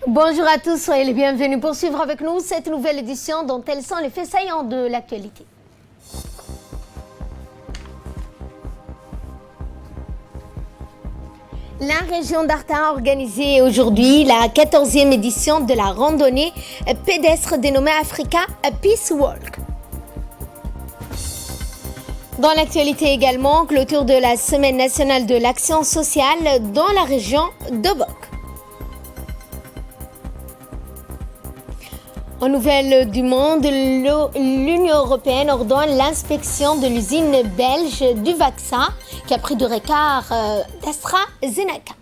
Bonjour à tous, soyez les bienvenus pour suivre avec nous cette nouvelle édition dont tels sont les faits saillants de l'actualité. La région d'Arta a organisé aujourd'hui la 14e édition de la randonnée pédestre dénommée Africa Peace Walk. Dans l'actualité également, clôture de la Semaine nationale de l'action sociale dans la région d'Obok. En nouvelles du monde, l'Union européenne ordonne l'inspection de l'usine belge du vaccin qui a pris de retard d'AstraZeneca.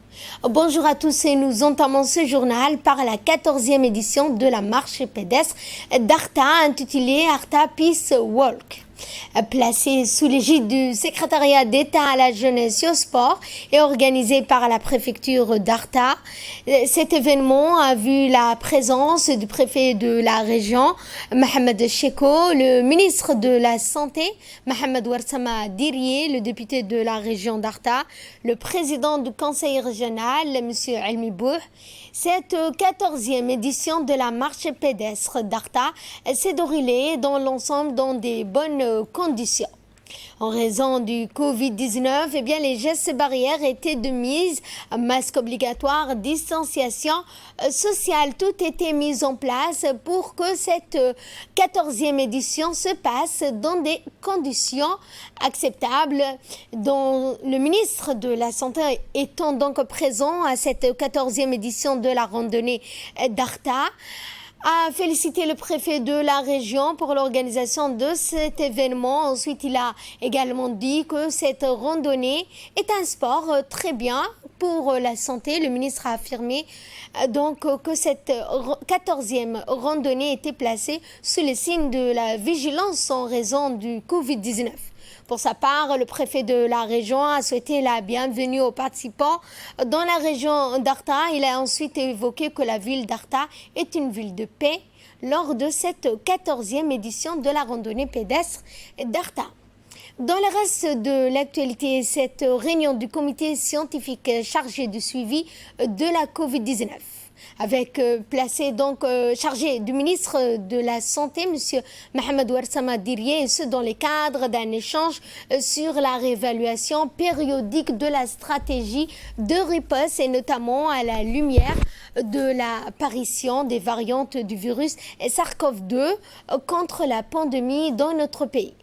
Bonjour à tous et nous entamons ce journal par la 14e édition de la marche pédestre d'Arta intitulée Arta Peace Walk. Placée sous l'égide du secrétariat d'État à la jeunesse et au sport et organisée par la préfecture d'Arta, cet événement a vu la présence du préfet de la région, Mohamed Cheko, le ministre de la Santé, Mohamed Ouarsama Dirié, le député de la région d'Arta, le président du conseil régional, M. Elmi Bouh. Cette 14e édition de la marche pédestre d'Arta s'est déroulée dans l'ensemble dans des bonnes conditions. En raison du Covid-19, les gestes barrières étaient de mise, masque obligatoire, distanciation sociale, tout était mis en place pour que cette 14e édition se passe dans des conditions acceptables. Dont le ministre de la Santé étant donc présent à cette 14e édition de la randonnée d'Arta, a félicité le préfet de la région pour l'organisation de cet événement. Ensuite, il a également dit que cette randonnée est un sport très bien pour la santé. Le ministre a affirmé donc que cette 14e randonnée était placée sous le signe de la vigilance en raison du Covid-19. Pour sa part, le préfet de la région a souhaité la bienvenue aux participants dans la région d'Arta. Il a ensuite évoqué que la ville d'Arta est une ville de paix lors de cette 14e édition de la randonnée pédestre d'Arta. Dans le reste de l'actualité, cette réunion du comité scientifique chargé du suivi de la Covid-19 avec chargé du ministre de la Santé, M. Mohamed Ouarsama Dirié, et ce dans le cadre d'un échange sur la réévaluation périodique de la stratégie de riposte et notamment à la lumière de l'apparition des variantes du virus SARS-CoV-2 contre la pandémie dans notre pays.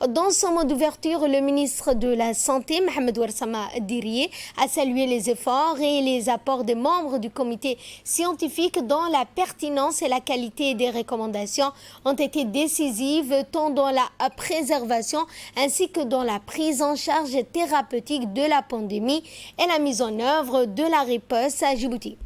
Dans son mot d'ouverture, le ministre de la Santé, Mohamed Ouarsama Dirié, a salué les efforts et les apports des membres du comité scientifique dont la pertinence et la qualité des recommandations ont été décisives tant dans la préservation ainsi que dans la prise en charge thérapeutique de la pandémie et la mise en œuvre de la riposte à Djibouti.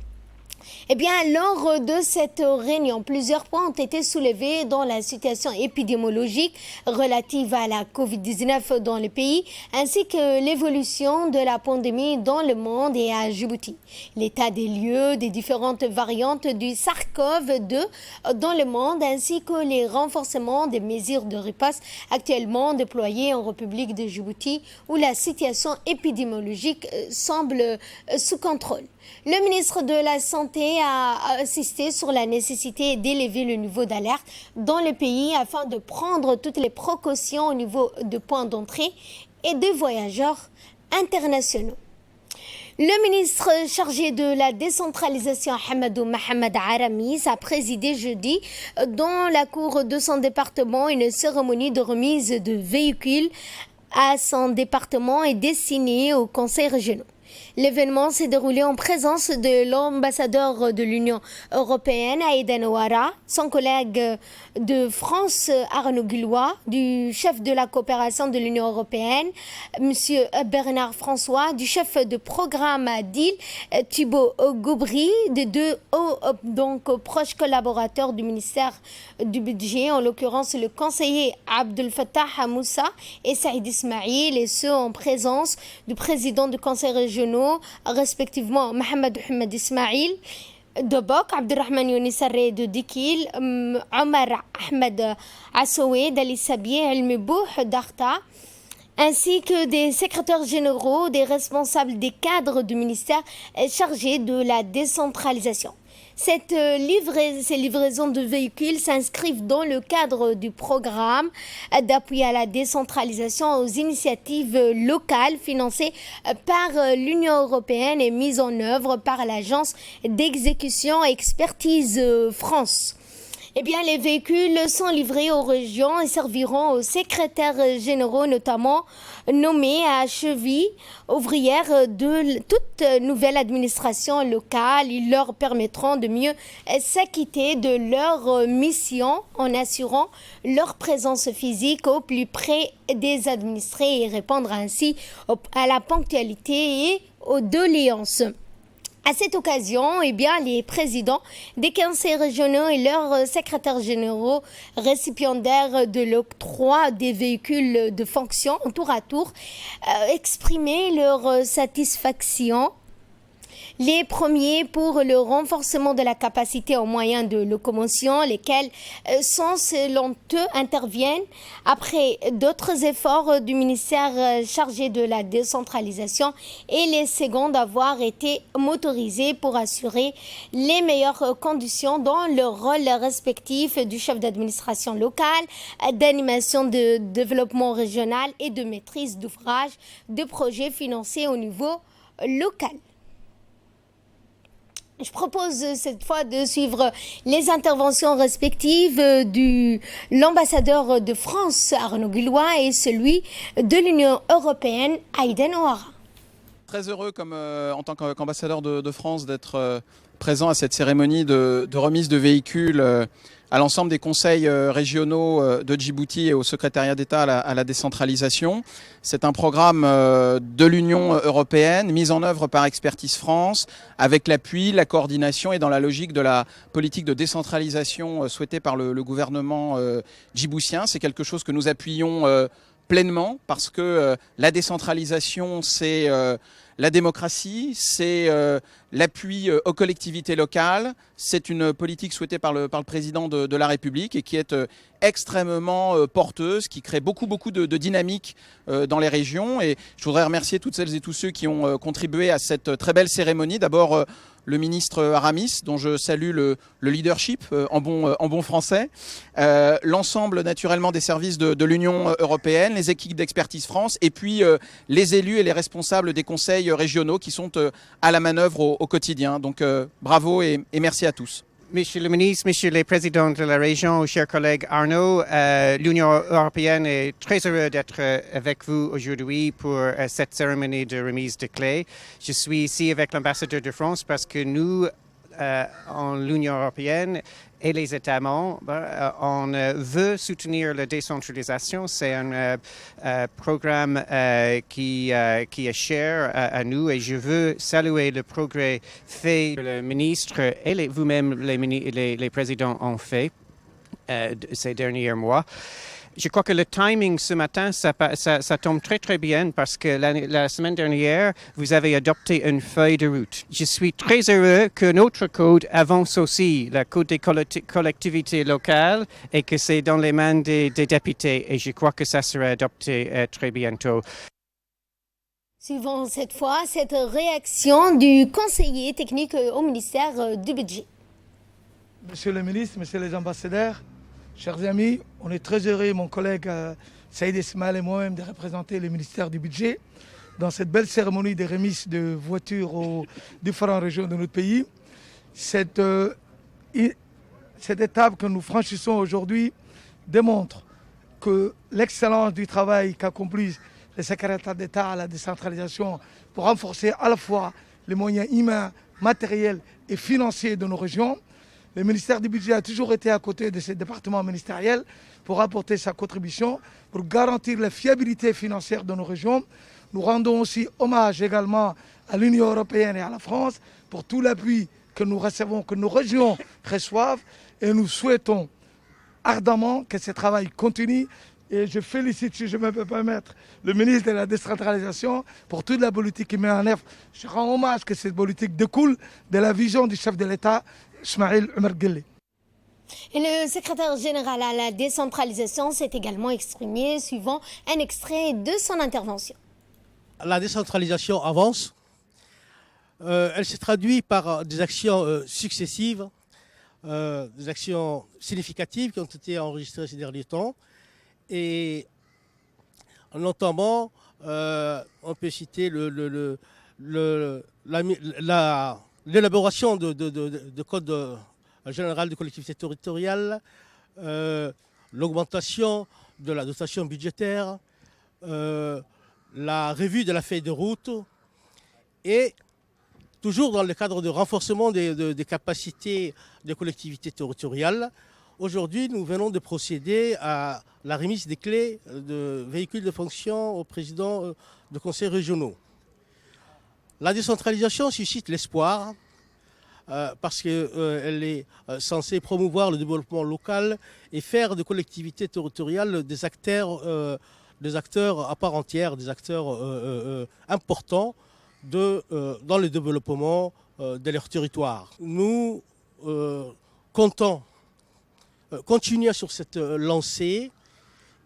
Lors de cette réunion, plusieurs points ont été soulevés dans la situation épidémiologique relative à la Covid-19 dans le pays, ainsi que l'évolution de la pandémie dans le monde et à Djibouti. L'état des lieux des différentes variantes du SARS-CoV-2 dans le monde, ainsi que les renforcements des mesures de riposte actuellement déployées en République de Djibouti, où la situation épidémiologique semble sous contrôle. Le ministre de la Santé a insisté sur la nécessité d'élever le niveau d'alerte dans le pays afin de prendre toutes les précautions au niveau de points d'entrée et des voyageurs internationaux. Le ministre chargé de la décentralisation, Hamadou Mohamed Aramis, a présidé jeudi dans la cour de son département une cérémonie de remise de véhicules à son département et destinée aux conseils régionaux. L'événement s'est déroulé en présence de l'ambassadeur de l'Union européenne, Aïda Nouara, son collègue de France, Arnaud Guillois, du chef de la coopération de l'Union européenne, M. Bernard François, du chef de programme à DIL, Thibaut Goubry, de deux proches collaborateurs du ministère du Budget, en l'occurrence le conseiller Abdel Fattah Hamoussa et Saïd Ismail, et ceux en présence du président du conseil régional, respectivement Mohamed Ismail d'Obok, Abdelrahman Younis Arré de Dikil, Omar Ahmed Assoué d'Ali Sabieh, Elmi Bouh d'Arta, ainsi que des secrétaires généraux, des responsables des cadres du ministère chargés de la décentralisation. Ces livraisons de véhicules s'inscrivent dans le cadre du programme d'appui à la décentralisation aux initiatives locales financées par l'Union européenne et mises en œuvre par l'Agence d'exécution et expertise France. Eh bien, les véhicules sont livrés aux régions et serviront aux secrétaires généraux, notamment nommés à cheville ouvrière de toute nouvelle administration locale. Ils leur permettront de mieux s'acquitter de leur mission en assurant leur présence physique au plus près des administrés et répondre ainsi à la ponctualité et aux doléances. À cette occasion, eh bien, les présidents des conseils régionaux et leurs secrétaires généraux récipiendaires de l'octroi des véhicules de fonction tour à tour exprimaient leur satisfaction. Les premiers pour le renforcement de la capacité en moyens de locomotion, lesquels sont, selon eux, interviennent après d'autres efforts du ministère chargé de la décentralisation et les secondes avoir été motorisés pour assurer les meilleures conditions dans leur rôle respectif du chef d'administration locale, d'animation de développement régional et de maîtrise d'ouvrage de projets financés au niveau local. Je propose cette fois de suivre les interventions respectives de l'ambassadeur de France, Arnaud Guillois, et celui de l'Union européenne, Aïden Ouara. Très heureux en tant qu'ambassadeur de France d'être présent à cette cérémonie de remise de véhicules à l'ensemble des conseils régionaux de Djibouti et au secrétariat d'État à la décentralisation. C'est un programme de l'Union européenne mis en œuvre par Expertise France avec l'appui, la coordination et dans la logique de la politique de décentralisation souhaitée par le gouvernement djiboutien. C'est quelque chose que nous appuyons pleinement parce que la décentralisation, c'est la démocratie, c'est l'appui aux collectivités locales, c'est une politique souhaitée par le président de la République et qui est extrêmement porteuse, qui crée beaucoup de dynamique dans les régions. Et je voudrais remercier toutes celles et tous ceux qui ont contribué à cette très belle cérémonie. D'abord, le ministre Aramis, dont je salue le leadership en bon français, l'ensemble naturellement des services de l'Union européenne, les équipes d'Expertise France et puis les élus et les responsables des conseils régionaux qui sont à la manœuvre au quotidien. Donc bravo et merci à tous. Monsieur le ministre, Monsieur le Président de la région, chers collègues Arnaud, l'Union européenne est très heureuse d'être avec vous aujourd'hui pour cette cérémonie de remise de clés. Je suis ici avec l'ambassadeur de France parce que nous, en l'Union européenne et les États membres, on veut soutenir la décentralisation. C'est un programme qui est cher à nous et je veux saluer le progrès fait que le ministre et vous-même les présidents ont fait ces derniers mois. Je crois que le timing ce matin, ça tombe très bien parce que la semaine dernière, vous avez adopté une feuille de route. Je suis très heureux que notre code avance aussi, le code des collectivités locales, et que c'est dans les mains des députés. Et je crois que ça sera adopté très bientôt. Suivons cette fois cette réaction du conseiller technique au ministère du Budget. Monsieur le ministre, messieurs les ambassadeurs, chers amis, on est très heureux, mon collègue Saïd Ismaël et moi-même, de représenter le ministère du Budget dans cette belle cérémonie de remise de voitures aux différentes régions de notre pays. Cette étape que nous franchissons aujourd'hui démontre que l'excellence du travail qu'accomplissent les secrétaires d'État à la décentralisation pour renforcer à la fois les moyens humains, matériels et financiers de nos régions. Le ministère du Budget a toujours été à côté de ces départements ministériels pour apporter sa contribution, pour garantir la fiabilité financière de nos régions. Nous rendons aussi hommage également à l'Union européenne et à la France pour tout l'appui que nous recevons, que nos régions reçoivent. Et nous souhaitons ardemment que ce travail continue. Et je félicite, si je me peux permettre, le ministre de la décentralisation pour toute la politique qu'il met en œuvre. Je rends hommage que cette politique découle de la vision du chef de l'État, Ismaïl Omar Guelleh. Et le secrétaire général à la décentralisation s'est également exprimé suivant un extrait de son intervention. La décentralisation avance. Elle se traduit par des actions successives, des actions significatives qui ont été enregistrées ces derniers temps. Et notamment, on peut citer l'élaboration de code général de collectivité territoriale, l'augmentation de la dotation budgétaire, la revue de la feuille de route et toujours dans le cadre de renforcement des capacités des collectivités territoriales. Aujourd'hui, nous venons de procéder à la remise des clés de véhicules de fonction aux présidents de conseils régionaux. La décentralisation suscite l'espoir parce qu'elle est censée promouvoir le développement local et faire des collectivités territoriales des acteurs à part entière, des acteurs importants dans le développement de leur territoire. Nous comptons continuer sur cette lancée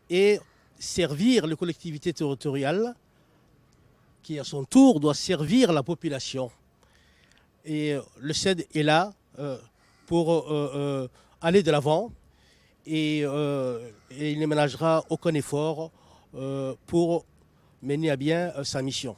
et servir les collectivités territoriales qui, à son tour, doit servir la population. Et le CED est là pour aller de l'avant et il ne ménagera aucun effort pour mener à bien sa mission.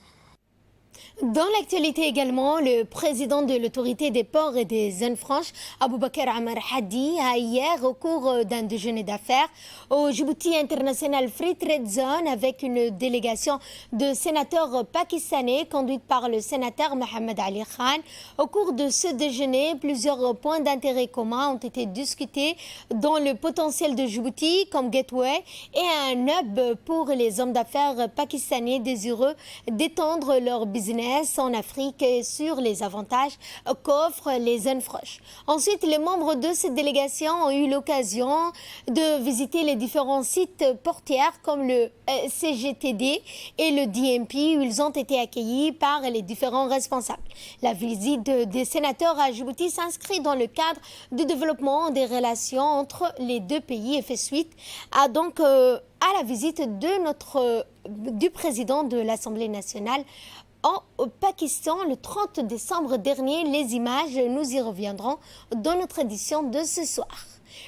Dans l'actualité également, le président de l'autorité des ports et des zones franches, Aboubakar Amar Hadi, a hier, au cours d'un déjeuner d'affaires au Djibouti International Free Trade Zone avec une délégation de sénateurs pakistanais conduite par le sénateur Mohamed Ali Khan. Au cours de ce déjeuner, plusieurs points d'intérêt commun ont été discutés, dont le potentiel de Djibouti comme gateway et un hub pour les hommes d'affaires pakistanais désireux d'étendre leur business en Afrique et sur les avantages qu'offrent les zones franches. Ensuite, les membres de cette délégation ont eu l'occasion de visiter les différents sites portières comme le CGTD et le DMP où ils ont été accueillis par les différents responsables. La visite des sénateurs à Djibouti s'inscrit dans le cadre du développement des relations entre les deux pays et fait suite à la visite du président de l'Assemblée nationale au Pakistan le 30 décembre dernier. Les images, nous y reviendrons dans notre édition de ce soir.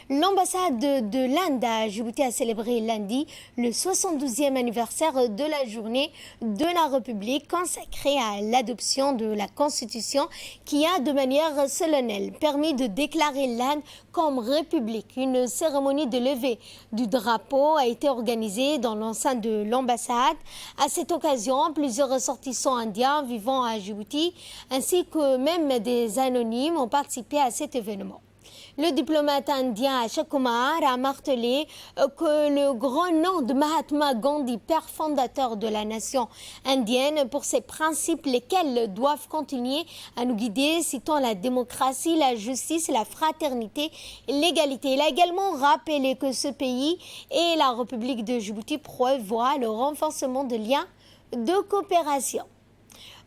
L'ambassade de l'Inde à Djibouti a célébré lundi le 72e anniversaire de la journée de la République consacrée à l'adoption de la Constitution qui a de manière solennelle permis de déclarer l'Inde comme République. Une cérémonie de levée du drapeau a été organisée dans l'enceinte de l'ambassade. À cette occasion, plusieurs ressortissants indiens vivant à Djibouti ainsi que même des anonymes ont participé à cet événement. Le diplomate indien Ashok Kumar a martelé que le grand nom de Mahatma Gandhi, père fondateur de la nation indienne, pour ses principes lesquels doivent continuer à nous guider, citant la démocratie, la justice, la fraternité et l'égalité. Il a également rappelé que ce pays et la République de Djibouti prévoient le renforcement de liens de coopération.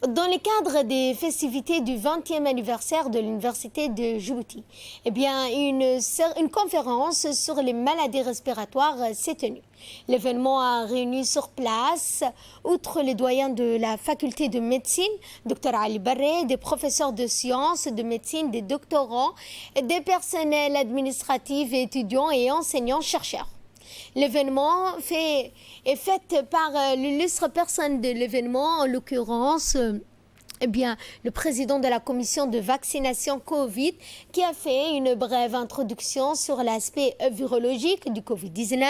Dans le cadre des festivités du 20e anniversaire de l'Université de Djibouti, une conférence sur les maladies respiratoires s'est tenue. L'événement a réuni sur place, outre les doyens de la faculté de médecine, Dr Ali Barré, des professeurs de sciences, de médecine, des doctorants, des personnels administratifs, étudiants et enseignants-chercheurs. L'événement est fait par l'illustre personne de l'événement, en l'occurrence le président de la commission de vaccination Covid, qui a fait une brève introduction sur l'aspect virologique du Covid-19.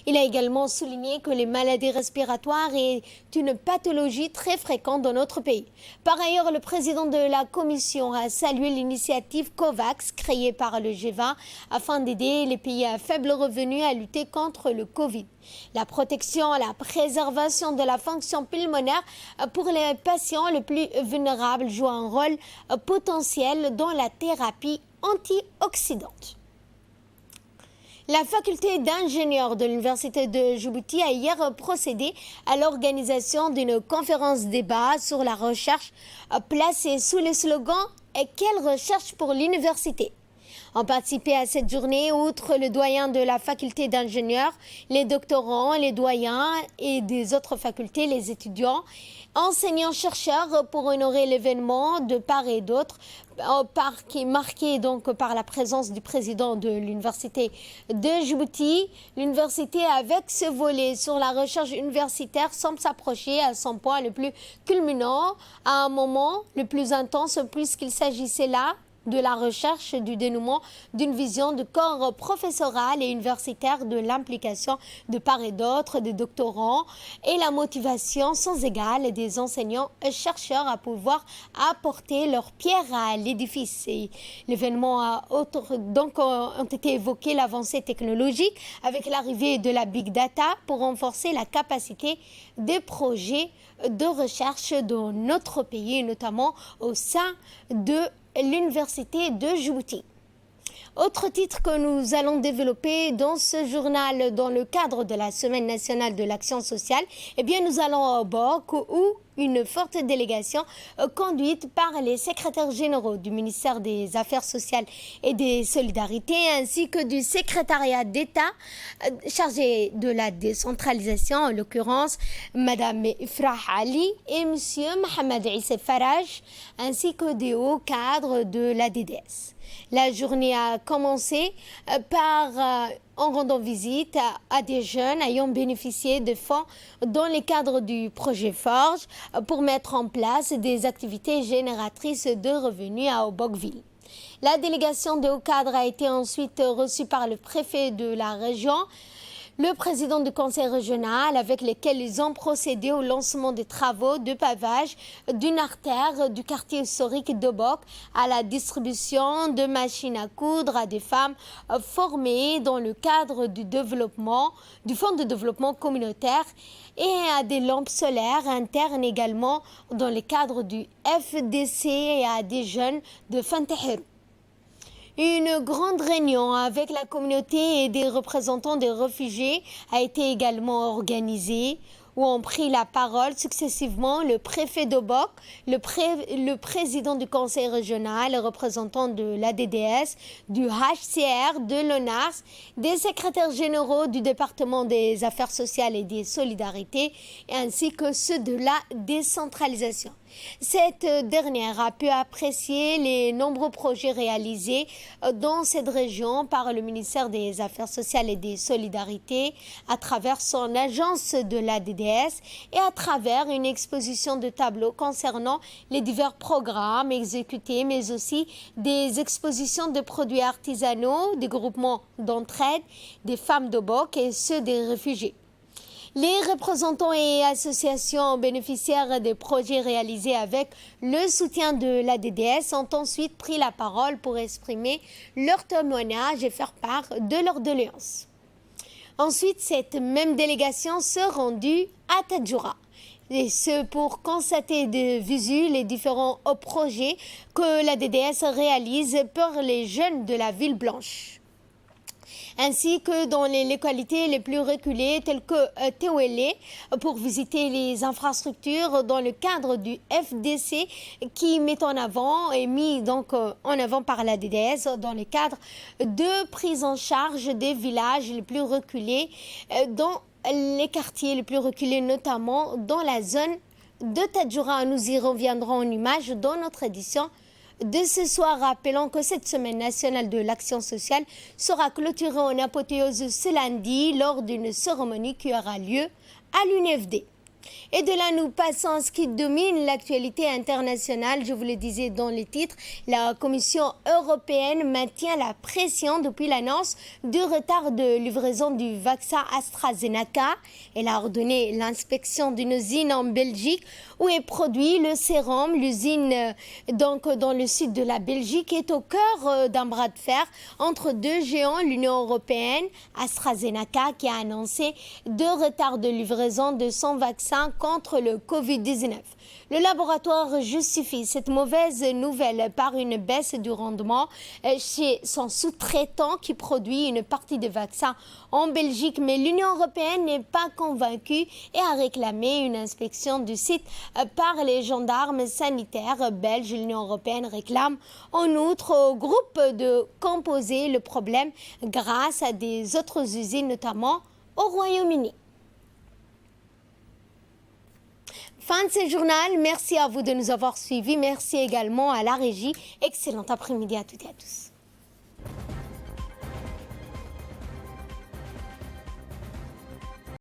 Il a également souligné que les maladies respiratoires est une pathologie très fréquente dans notre pays. Par ailleurs, le président de la commission a salué l'initiative COVAX créée par le G20 afin d'aider les pays à faible revenu à lutter contre le Covid. La protection et la préservation de la fonction pulmonaire pour les patients les plus vulnérables joue un rôle potentiel dans la thérapie antioxydante. La faculté d'ingénieurs de l'Université de Djibouti a hier procédé à l'organisation d'une conférence débat sur la recherche placée sous le slogan « Quelle recherche pour l'université ?» Ont participé à cette journée, outre le doyen de la faculté d'ingénieurs, les doctorants, les doyens et des autres facultés, les étudiants, enseignants-chercheurs pour honorer l'événement de part et d'autre, qui est marqué donc par la présence du président de l'université de Djibouti. L'université, avec ce volet sur la recherche universitaire, semble s'approcher à son point le plus culminant, à un moment le plus intense, puisqu'il s'agissait là de la recherche du dénouement d'une vision de corps professoral et universitaire, de l'implication de part et d'autre des doctorants et la motivation sans égale des enseignants-chercheurs à pouvoir apporter leur pierre à l'édifice. L'événement a donc ont été évoqués l'avancée technologique avec l'arrivée de la Big Data pour renforcer la capacité des projets de recherche dans notre pays, notamment au sein de l'université de Djibouti. Autre titre que nous allons développer dans ce journal dans le cadre de la Semaine nationale de l'action sociale, eh bien nous allons au Bok où une forte délégation conduite par les secrétaires généraux du ministère des Affaires sociales et des Solidarités ainsi que du secrétariat d'État chargé de la décentralisation, en l'occurrence Madame Ifrah Ali et Monsieur Mohamed Issa Faraj, ainsi que des hauts cadres de la DDS. La journée a commencé en rendant visite à des jeunes ayant bénéficié de fonds dans le cadre du projet Forge pour mettre en place des activités génératrices de revenus à Obokville. La délégation de hauts cadres a été ensuite reçue par le préfet de la région, le président du conseil régional, avec lesquels ils ont procédé au lancement des travaux de pavage d'une artère du quartier historique d'Obok, à la distribution de machines à coudre à des femmes formées dans le cadre du fonds de développement communautaire et à des lampes solaires internes également dans le cadre du FDC et à des jeunes de Fantahir. Une grande réunion avec la communauté et des représentants des réfugiés a été également organisée, où ont pris la parole successivement le préfet d'Obok, le président du conseil régional, les représentants de l'ADDS, du HCR, de l'ONARS, des secrétaires généraux du département des affaires sociales et des solidarités, ainsi que ceux de la décentralisation. Cette dernière a pu apprécier les nombreux projets réalisés dans cette région par le ministère des Affaires sociales et des Solidarités à travers son agence de l'ADDS et à travers une exposition de tableaux concernant les divers programmes exécutés, mais aussi des expositions de produits artisanaux, des groupements d'entraide, des femmes d'Obok et ceux des réfugiés. Les représentants et associations bénéficiaires des projets réalisés avec le soutien de l'ADDS ont ensuite pris la parole pour exprimer leur témoignage et faire part de leur doléance. Ensuite, cette même délégation se rendue à Tadjoura. Et ce pour constater de visu les différents projets que l'ADDS réalise pour les jeunes de la ville blanche, ainsi que dans les localités les plus reculées telles que Tewele pour visiter les infrastructures dans le cadre du FDC qui met en avant et mis donc en avant par la DDS dans le cadre de prise en charge des villages les plus reculés dans les quartiers les plus reculés, notamment dans la zone de Tadjoura. Nous y reviendrons en images dans notre édition de ce soir, rappelons que cette semaine nationale de l'action sociale sera clôturée en apothéose ce lundi lors d'une cérémonie qui aura lieu à l'UNFD. Et de là, nous passons à ce qui domine l'actualité internationale. Je vous le disais dans les titres, la Commission européenne maintient la pression depuis l'annonce du retard de livraison du vaccin AstraZeneca. Elle a ordonné l'inspection d'une usine en Belgique où est produit le sérum. L'usine, donc dans le sud de la Belgique, est au cœur d'un bras de fer entre deux géants, l'Union européenne, AstraZeneca, qui a annoncé deux retards de livraison de son vaccin vaccin contre le Covid-19. Le laboratoire justifie cette mauvaise nouvelle par une baisse du rendement chez son sous-traitant qui produit une partie des vaccins en Belgique. Mais l'Union européenne n'est pas convaincue et a réclamé une inspection du site par les gendarmes sanitaires belges. L'Union européenne réclame en outre au groupe de composer le problème grâce à des autres usines, notamment au Royaume-Uni. Fin de ce journal. Merci à vous de nous avoir suivis. Merci également à la régie. Excellent après-midi à toutes et à tous.